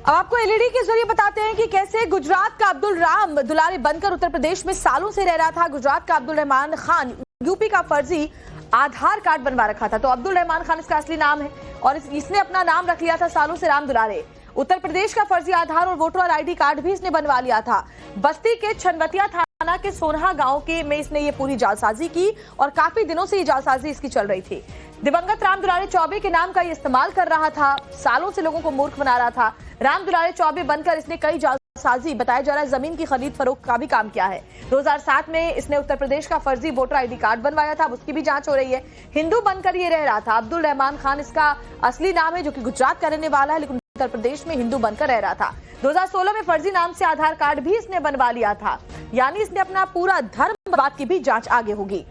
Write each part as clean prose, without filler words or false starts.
अब आपको एलईडी के जरिए बताते हैं कि कैसे गुजरात का अब्दुल राम दुलारी बनकर उत्तर प्रदेश में सालों से रह रहा था। गुजरात का अब्दुल रहमान खान यूपी का फर्जी आधार कार्ड बनवा रखा था। तो अब्दुल रहमान खान इसका असली नाम है और इसने अपना नाम रख लिया था सालों से राम दुलारे। उत्तर प्रदेश का फर्जी आधार और वोटर आईडी कार्ड भी इसने बनवा लिया था। बस्ती के छनवतिया थाना के सोनहा गांव के में इसने ये पूरी जालसाजी की और काफी दिनों से ये जालसाजी इसकी चल रही थी। दिवंगत राम दुलारे चौबे के नाम का ये इस्तेमाल कर रहा था, सालों से लोगों को मूर्ख बना रहा था। राम दुलारे चौबे बनकर इसने कई जालसाजी, बताया जा रहा है जमीन की खरीद फरोख्त का भी काम किया है। 2007 में इसने उत्तर प्रदेश का फर्जी वोटर आईडी कार्ड बनवाया था, उसकी भी जांच हो रही है। हिंदू बनकर ये रह रहा था। अब्दुल रहमान खान इसका असली नाम है, जो कि गुजरात का रहने वाला है, लेकिन उत्तर प्रदेश में हिंदू बनकर रह रहा था। 2016 में फर्जी नाम से आधार कार्ड भी इसने बनवा लिया था, यानी इसने अपना पूरा धर्म। बात की भी जांच आगे होगी।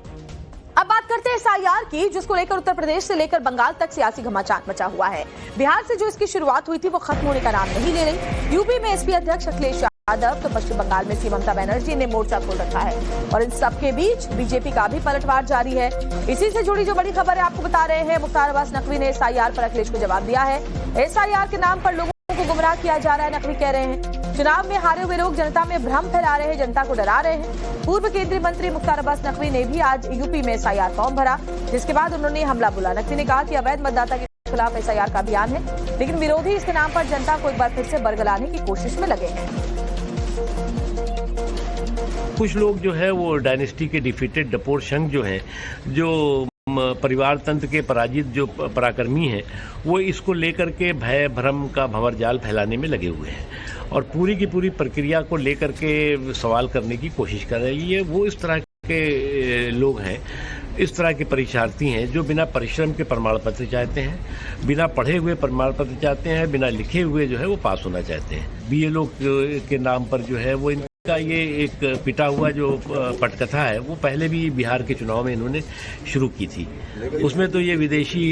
अब बात करते हैं एसआईआर की, जिसको लेकर उत्तर प्रदेश से लेकर बंगाल तक सियासी घमासान मचा हुआ है। बिहार से जो इसकी शुरुआत हुई थी वो खत्म होने का नाम नहीं ले रही। यूपी में एसपी अध्यक्ष अखिलेश यादव, तो पश्चिम बंगाल में सीएम ममता बनर्जी ने मोर्चा खोल रखा है और इन सबके बीच बीजेपी का भी पलटवार जारी है। इसी से जुड़ी जो बड़ी खबर है आपको बता रहे हैं। मुख्तार अब्बास नकवी ने एसआईआर पर अखिलेश को जवाब दिया है। एसआईआर के नाम पर लोगों को गुमराह किया जा रहा है, नकवी कह रहे हैं। चुनाव में हारे हुए लोग जनता में भ्रम फैला रहे हैं, जनता को डरा रहे हैं। पूर्व केंद्रीय मंत्री मुख्तार अब्बास नकवी ने भी आज यूपी में एसआईआर फॉर्म भरा, जिसके बाद उन्होंने हमला बोला। नकवी ने कहा कि अवैध मतदाता के खिलाफ एसआईआर का अभियान है, लेकिन विरोधी इसके नाम पर जनता को एक बार फिर से बरगलाने की कोशिश में लगे हैं। कुछ लोग जो है वो डायनेस्टी के डिफीटेड डपोर संघ जो है, जो परिवार तंत्र के पराजित जो पराक्रमी हैं, वो इसको लेकर के भय भ्रम का भंवर जाल फैलाने में लगे हुए हैं और पूरी की पूरी प्रक्रिया को लेकर के सवाल करने की कोशिश कर रही है। वो इस तरह के लोग हैं, इस तरह के परीक्षार्थी हैं जो बिना परिश्रम के प्रमाण पत्र चाहते हैं, बिना पढ़े हुए प्रमाण पत्र चाहते हैं, बिना लिखे हुए जो है वो पास होना चाहते हैं। बीएलओ के नाम पर जो है वो का ये एक पिटा हुआ जो पटकथा है, वो पहले भी बिहार के चुनाव में इन्होंने शुरू की थी। उसमें तो ये विदेशी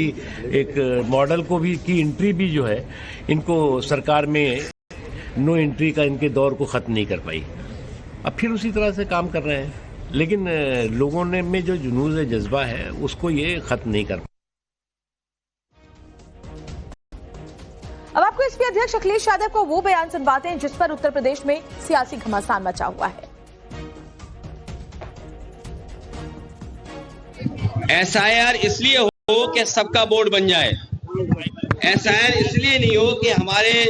एक मॉडल को भी की एंट्री भी जो है, इनको सरकार में नो एंट्री का इनके दौर को खत्म नहीं कर पाई। अब फिर उसी तरह से काम कर रहे हैं, लेकिन लोगों ने में जो जुनून जज्बा है उसको ये खत्म नहीं कर पाई। अब आपको एसपी अध्यक्ष अखिलेश यादव को वो बयान सुनवाते हैं जिस पर उत्तर प्रदेश में सियासी घमासान मचा हुआ है। एसआईआर इसलिए हो कि सबका वोट बन जाए। एसआईआर इसलिए नहीं हो कि हमारे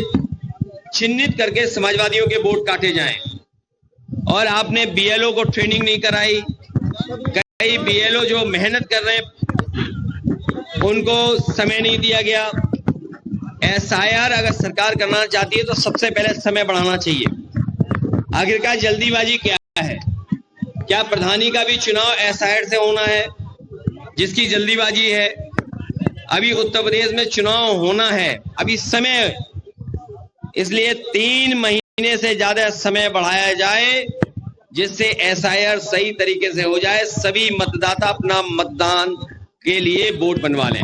चिन्हित करके समाजवादियों के वोट काटे जाएं। और आपने बीएलओ को ट्रेनिंग नहीं कराई। कई बीएलओ जो मेहनत कर रहे हैं उनको समय नहीं दिया गया। एसआईआर अगर सरकार करना चाहती है तो सबसे पहले समय बढ़ाना चाहिए। आखिरकार जल्दीबाजी क्या है? क्या प्रधानी का भी चुनाव एसआईआर से होना है जिसकी जल्दीबाजी है? अभी उत्तर प्रदेश में चुनाव होना है, अभी समय, इसलिए 3 महीने से ज्यादा समय बढ़ाया जाए जिससे एसआईआर सही तरीके से हो जाए, सभी मतदाता अपना मतदान के लिए वोट बनवा लें।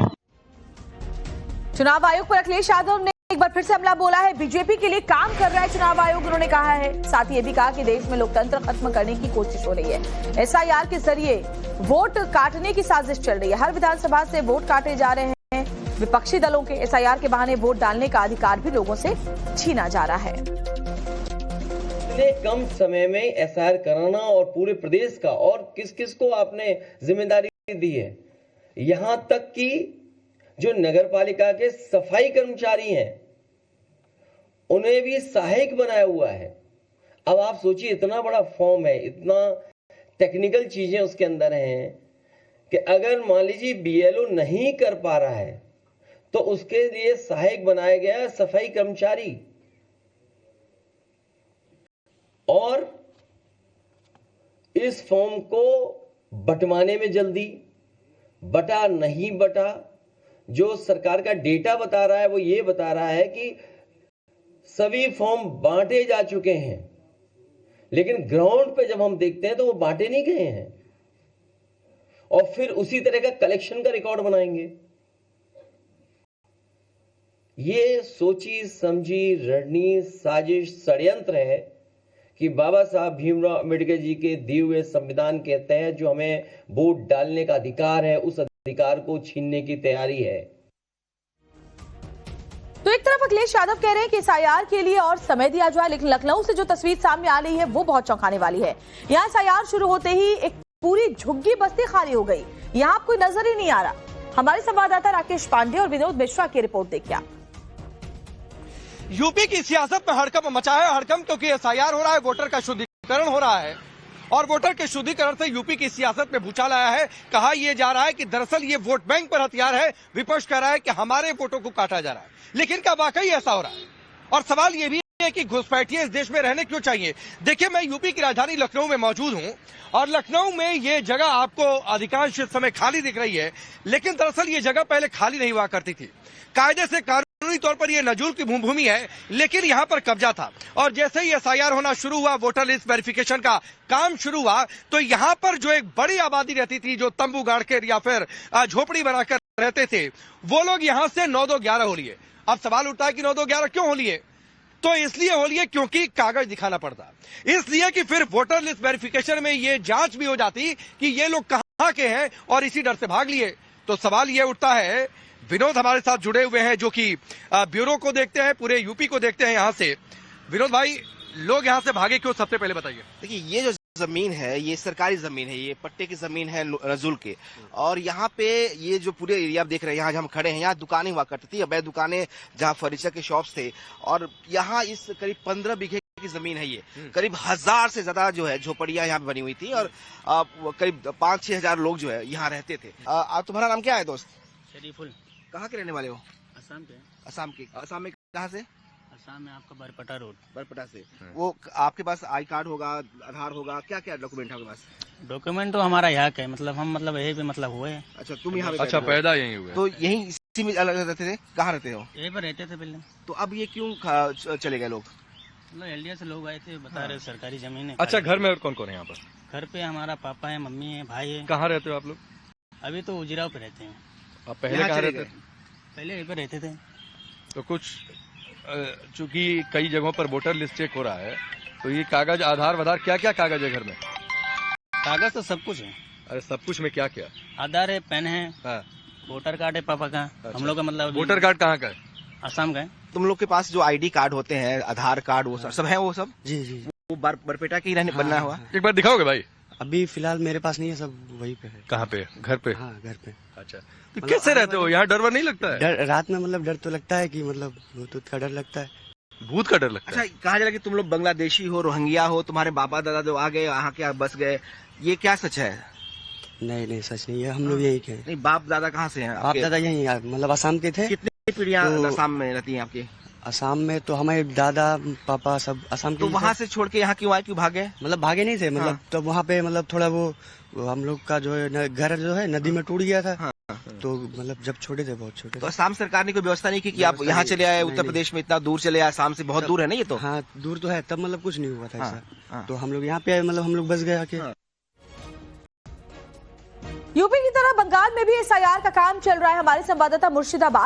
चुनाव आयोग पर अखिलेश यादव ने एक बार फिर से हमला बोला है। बीजेपी के लिए काम कर रहा है चुनाव आयोग, उन्होंने कहा है। साथ ही ये भी कहा कि देश में लोकतंत्र खत्म करने की कोशिश हो रही है। एसआईआर के जरिए वोट काटने की साजिश चल रही है। हर विधानसभा से वोट काटे जा रहे हैं। विपक्षी दलों के एसआईआर के बहाने वोट डालने का अधिकार भी लोगों से छीना जा रहा है। इतने कम समय में एसआईआर कराना और पूरे प्रदेश का, और किस किस को आपने जिम्मेदारी दी है? यहां तक कि जो नगर पालिका के सफाई कर्मचारी हैं उन्हें भी सहायक बनाया हुआ है। अब आप सोचिए, इतना बड़ा फॉर्म है, इतना टेक्निकल चीजें उसके अंदर हैं कि अगर मान लीजिए बीएलओ नहीं कर पा रहा है तो उसके लिए सहायक बनाया गया सफाई कर्मचारी। और इस फॉर्म को बंटवाने में जल्दी, बटा नहीं बटा। जो सरकार का डेटा बता रहा है वो ये बता रहा है कि सभी फॉर्म बांटे जा चुके हैं, लेकिन ग्राउंड पे जब हम देखते हैं तो वो बांटे नहीं गए हैं। और फिर उसी तरह का कलेक्शन का रिकॉर्ड बनाएंगे। ये सोची समझी रणनीति, साजिश, षड्यंत्र है कि बाबा साहब भीमराव अम्बेडकर जी के दिए हुए संविधान के तहत जो हमें वोट डालने का अधिकार है, उस अधिकार को छीनने की तैयारी है। तो एक तरफ अखिलेश यादव कह रहे हैं कि एसआईआर के लिए और समय दिया जाए, लेकिन लखनऊ से जो तस्वीर सामने आ रही है वो बहुत चौंकाने वाली है। यहाँ एसआईआर शुरू होते ही एक पूरी झुग्गी बस्ती खाली हो गई। यहाँ कोई नजर ही नहीं आ रहा। हमारे संवाददाता राकेश पांडे और विनोद मिश्रा की रिपोर्ट देखिए। यूपी की सियासत में हड़कंप मचा है। हड़कंप क्योंकि एसआईआर हो रहा है, वोटर का शुद्धिकरण हो रहा है और वोटर के शुद्धिकरण से यूपी की सियासत में भूचाल आया है। कहा यह जा रहा है कि दरअसल ये वोट बैंक पर हथियार है। विपक्ष कह रहा है कि हमारे वोटों को काटा जा रहा है, लेकिन क्या वाकई ऐसा हो रहा है? और सवाल ये भी है कि घुसपैठिए इस देश में रहने क्यों चाहिए? देखिए, मैं यूपी की राजधानी लखनऊ में मौजूद हूं और लखनऊ में ये जगह आपको अधिकांश समय खाली दिख रही है, लेकिन दरअसल ये जगह पहले खाली नहीं हुआ करती थी। कायदे से कानूनी तौर पर ये नजूल की भूमि है, लेकिन यहाँ पर कब्जा था। और जैसे ही एसआईआर होना शुरू हुआ, वोटर लिस्ट वेरिफिकेशन का काम शुरू हुआ, तो यहाँ पर जो एक बड़ी आबादी रहती थी, जो तंबू गाड़कर या फिर झोपड़ी बनाकर रहते थे, वो लोग यहाँ से 9-2-11 हो लिए। अब सवाल उठता है कि 9-2-11 क्यों हो लिए? तो इसलिए हो लिए क्योंकि कागज दिखाना पड़ता, इसलिए कि फिर वोटर लिस्ट वेरिफिकेशन में ये जांच भी हो जाती कि ये लोग कहाँ के हैं, और इसी डर से भाग लिए। तो सवाल ये उठता है, विनोद हमारे साथ जुड़े हुए हैं जो कि ब्यूरो को देखते हैं, पूरे यूपी को देखते हैं। यहाँ से विनोद भाई, लोग यहाँ से भागे क्यों, सबसे पहले बताइए। देखिए, ये जो जमीन है ये सरकारी जमीन है, ये पट्टे की जमीन है नजूल के। और यहाँ पे ये जो पूरे एरिया आप देख रहे हैं, यहाँ हम खड़े हैं, यहाँ दुकानें हुआ करती थी, अवैध दुकानें, जहाँ फर्नीचर के शॉप्स थे। और यहाँ इस करीब 15 बीघे की जमीन है। ये करीब 1000 से ज्यादा जो है झोपड़ियां यहाँ बनी हुई थी और करीब 5-6 हजार लोग जो है यहाँ रहते थे। तुम्हारा नाम क्या है दोस्त? शरीफुल। कहाँ के रहने वाले हो? असम के। असम के। असम में कहाँ से? असम में आपका बरपटा रोड। बरपटा से। वो आपके पास आई कार्ड होगा, आधार होगा, क्या क्या डॉक्यूमेंट है आपके पास? डॉक्यूमेंट तो हमारा यहाँ का है, मतलब हम यही पे हुए हैं। अच्छा, तुम यहाँ अच्छा, पैदा यहीं हुए? तो यहीं इसी में अलग रहते थे? कहाँ रहते हो? यहीं पर रहते थे पहले। तो अब ये क्यों चले गए लोग? मतलब एलडीए से लोग आए थे, बता रहे सरकारी जमीन है। अच्छा, घर में और कौन कौन है यहाँ पर? घर पे हमारा पापा है, मम्मी है, भाई है। कहाँ रहते हो आप लोग? अभी तो उजिराव पे रहते हैं। आप पहले कहाँ रहते थे? पहले यहीं पे रहते थे। तो कुछ चूंकि कई जगहों पर वोटर लिस्ट चेक हो रहा है, तो ये कागज, आधार वधार, क्या क्या कागज है घर में? कागज तो सब कुछ है। अरे सब कुछ में क्या क्या? आधार है, पेन है, हाँ। वोटर कार्ड है पापा का। अच्छा। हम लोग का मतलब वोटर कार्ड कहाँ का है? असम का है। तुम लोग के पास जो आईडी कार्ड होते हैं, आधार कार्ड, वो सब है? वो सब जी जी वो बरपेटा के ही रहने बनना हुआ? एक बार दिखाओगे भाई? अभी फिलहाल मेरे पास नहीं है, सब वहीं पे है। कहाँ पे? घर पे? हाँ, घर पे। अच्छा, तो कैसे रहते हो यहाँ? डर वर नहीं लगता है? डर रात में मतलब डर तो लगता है कि मतलब भूत का डर लगता है। भूत का डर लगता है? अच्छा, कहा जा रहा है कि तुम लोग बांग्लादेशी हो, रोहिंग्या हो, तुम्हारे बाबा दादा जो आ गए यहाँ के बस गए, ये क्या सच है? नहीं नहीं, सच नहीं है। हम लोग यहीं के हैं। नहीं, बाप दादा कहाँ से हैं? आप दादा यहीं मतलब असम के थे। कितनी पीढ़ियाँ तो- असम में रहती हैं आपकी? असम में तो हमारे दादा पापा सब असम के तो ही वहाँ थे। से छोड़ के यहाँ क्यों आए, क्यों भागे? मतलब भागे नहीं थे, मतलब हाँ। तो वहाँ पे मतलब थोड़ा वो हम लोग का जो है घर जो है नदी में टूट गया था। हाँ। तो मतलब जब छोटे थे, बहुत छोटे तो थे। असम सरकार ने कोई व्यवस्था नहीं की कि आप यहाँ चले आए? उत्तर प्रदेश में इतना दूर चले आए, असम से बहुत दूर है ना ये तो? हाँ, दूर तो है, तब मतलब कुछ नहीं हुआ था हाँ, ऐसा। हाँ। तो हम लोग यहाँ पे आए, मतलब हम लोग बस गए आके। हाँ। यूपी की तरह बंगाल में भी एसआईआर का काम चल रहा है। हमारे संवाददाता मुर्शिदाबाद